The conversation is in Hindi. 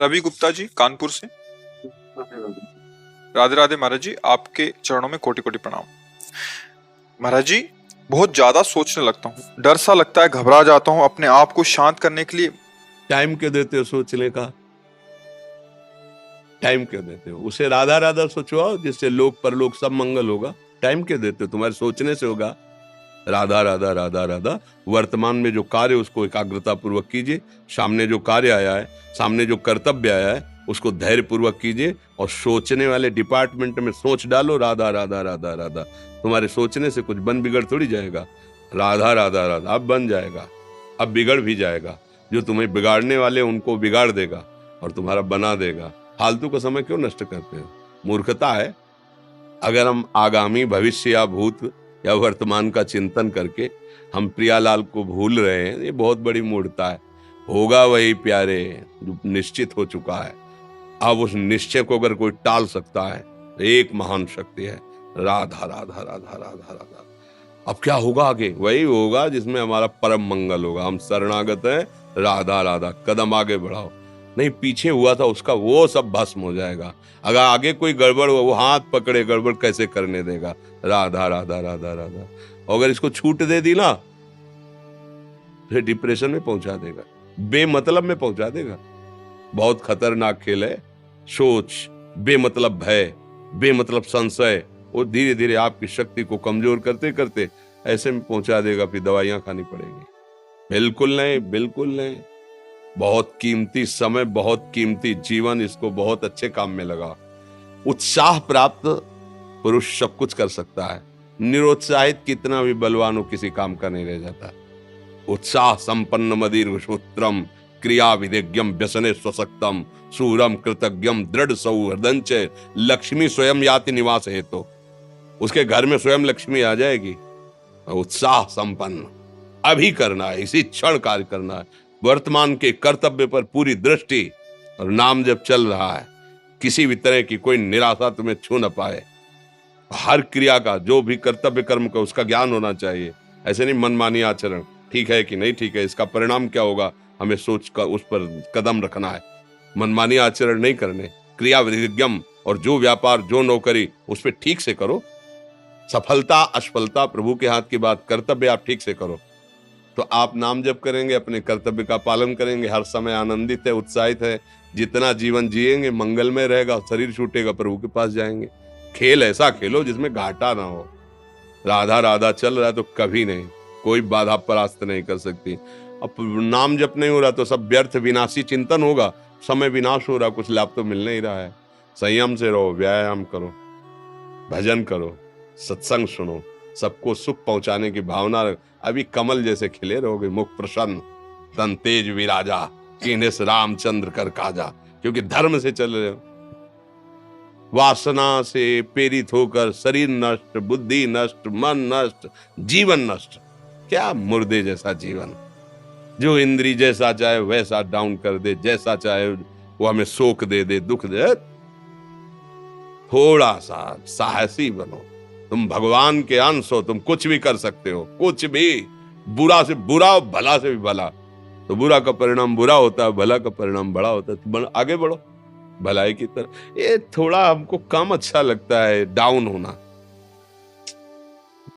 रवि गुप्ता जी कानपुर से। राधे राधे महाराज जी, आपके चरणों में कोटि कोटि प्रणाम। महाराज जी, बहुत ज्यादा सोचने लगता हूँ, डर सा लगता है, घबरा जाता हूँ। अपने आप को शांत करने के लिए टाइम क्यों देते हो सोचने का? टाइम क्यों देते हो? उसे राधा राधा सोचवाओ जिससे लोक परलोक सब मंगल होगा। टाइम क्यों देते हो? तुम्हारे सोचने से होगा। राधा राधा राधा राधा। वर्तमान में जो कार्य उसको एकाग्रता पूर्वक कीजिए। सामने जो कार्य आया है, सामने जो कर्तव्य आया है, उसको धैर्य पूर्वक कीजिए। और सोचने वाले डिपार्टमेंट में सोच डालो राधा राधा राधा राधा। तुम्हारे सोचने से कुछ बन बिगड़ थोड़ी जाएगा। राधा राधा राधा अब बन जाएगा, अब बिगड़ भी जाएगा। जो तुम्हें बिगाड़ने वाले उनको बिगाड़ देगा और तुम्हारा बना देगा। फालतू का समय क्यों नष्ट करते हो? मूर्खता है। अगर हम आगामी भविष्य या भूत या वर्तमान का चिंतन करके हम प्रियालाल को भूल रहे हैं, ये बहुत बड़ी मूर्खता है। होगा वही प्यारे जो निश्चित हो चुका है। अब उस निश्चय को अगर कोई टाल सकता है तो एक महान शक्ति है, राधा राधा राधा राधा राधा। अब क्या होगा आगे? वही होगा जिसमें हमारा परम मंगल होगा। हम शरणागत हैं, राधा राधा। कदम आगे बढ़ाओ। नहीं, पीछे हुआ था उसका वो सब भस्म हो जाएगा। अगर आगे कोई गड़बड़ हुआ, वो हाथ पकड़े गड़बड़ कैसे करने देगा? राधा राधा राधा राधा। और अगर इसको छूट दे दी ना, फिर डिप्रेशन में पहुंचा देगा, बेमतलब में पहुंचा देगा। बहुत खतरनाक खेल है। सोच, बेमतलब भय, बेमतलब संशय, वो धीरे धीरे आपकी शक्ति को कमजोर करते करते ऐसे में पहुंचा देगा, फिर दवाइयां खानी पड़ेगी। बिल्कुल नहीं, बिल्कुल नहीं। बहुत कीमती समय, बहुत कीमती जीवन, इसको बहुत अच्छे काम में लगा। उत्साह प्राप्त पुरुष सब कुछ कर सकता है। निरुत्साहित कितना भी बलवान हो, किसी काम का नहीं रह जाता। उत्साह संपन्न मदीर्घ सूत्रम क्रिया विधिज्ञम व्यसने स्वसक्तम सूरम कृतज्ञम दृढ़ सौहृदंच लक्ष्मी स्वयं याति निवास हेतु। उसके घर में स्वयं लक्ष्मी आ जाएगी। उत्साह संपन्न अभी करना है, इसी क्षण कार्य करना है। वर्तमान के कर्तव्य पर पूरी दृष्टि, और नाम जब चल रहा है, किसी भी तरह की कोई निराशा तुम्हें छू न पाए। हर क्रिया का, जो भी कर्तव्य कर्म का, उसका ज्ञान होना चाहिए। ऐसे नहीं मनमानी आचरण, ठीक है कि नहीं ठीक है, इसका परिणाम क्या होगा, हमें सोच कर उस पर कदम रखना है। मनमानी आचरण नहीं करने। क्रिया विधिज्ञम, और जो व्यापार जो नौकरी उस पर ठीक से करो। सफलता असफलता प्रभु के हाथ की बात, कर्तव्य आप ठीक से करो तो आप नाम जप करेंगे, अपने कर्तव्य का पालन करेंगे, हर समय आनंदित है, उत्साहित है। जितना जीवन जिएंगे मंगलमय रहेगा। शरीर छूटेगा, प्रभु के पास जाएंगे। खेल ऐसा खेलो जिसमें घाटा ना हो। राधा राधा चल रहा है तो कभी नहीं, कोई बाधा परास्त नहीं कर सकती। अब नाम जप नहीं हो रहा तो सब व्यर्थ विनाशी चिंतन होगा। समय विनाश हो रहा, कुछ लाभ तो मिल नहीं रहा है। संयम से रहो, व्यायाम करो, भजन करो, सत्संग सुनो, सबको सुख पहुंचाने की भावना रख। अभी कमल जैसे खिले रहोगे, मुख प्रसन्न, तन तेज विराजा, कीन्हिस रामचंद्र कर काजा। क्योंकि धर्म से चल रहे हो। वासना से प्रेरित होकर शरीर नष्ट, बुद्धि नष्ट, मन नष्ट, जीवन नष्ट। क्या मुर्दे जैसा जीवन, जो इंद्री जैसा चाहे वैसा डाउन कर दे, जैसा चाहे वो हमें शोक दे दे, दुख दे। थोड़ा सा साहसी बनो। तुम भगवान के अंश हो, तुम कुछ भी कर सकते हो, कुछ भी। बुरा से बुरा, भला से भी भला। तो बुरा का परिणाम बुरा होता है, भला का परिणाम बड़ा होता है। तो आगे बढ़ो भलाई की तरफ। ये थोड़ा हमको कम अच्छा लगता है डाउन होना।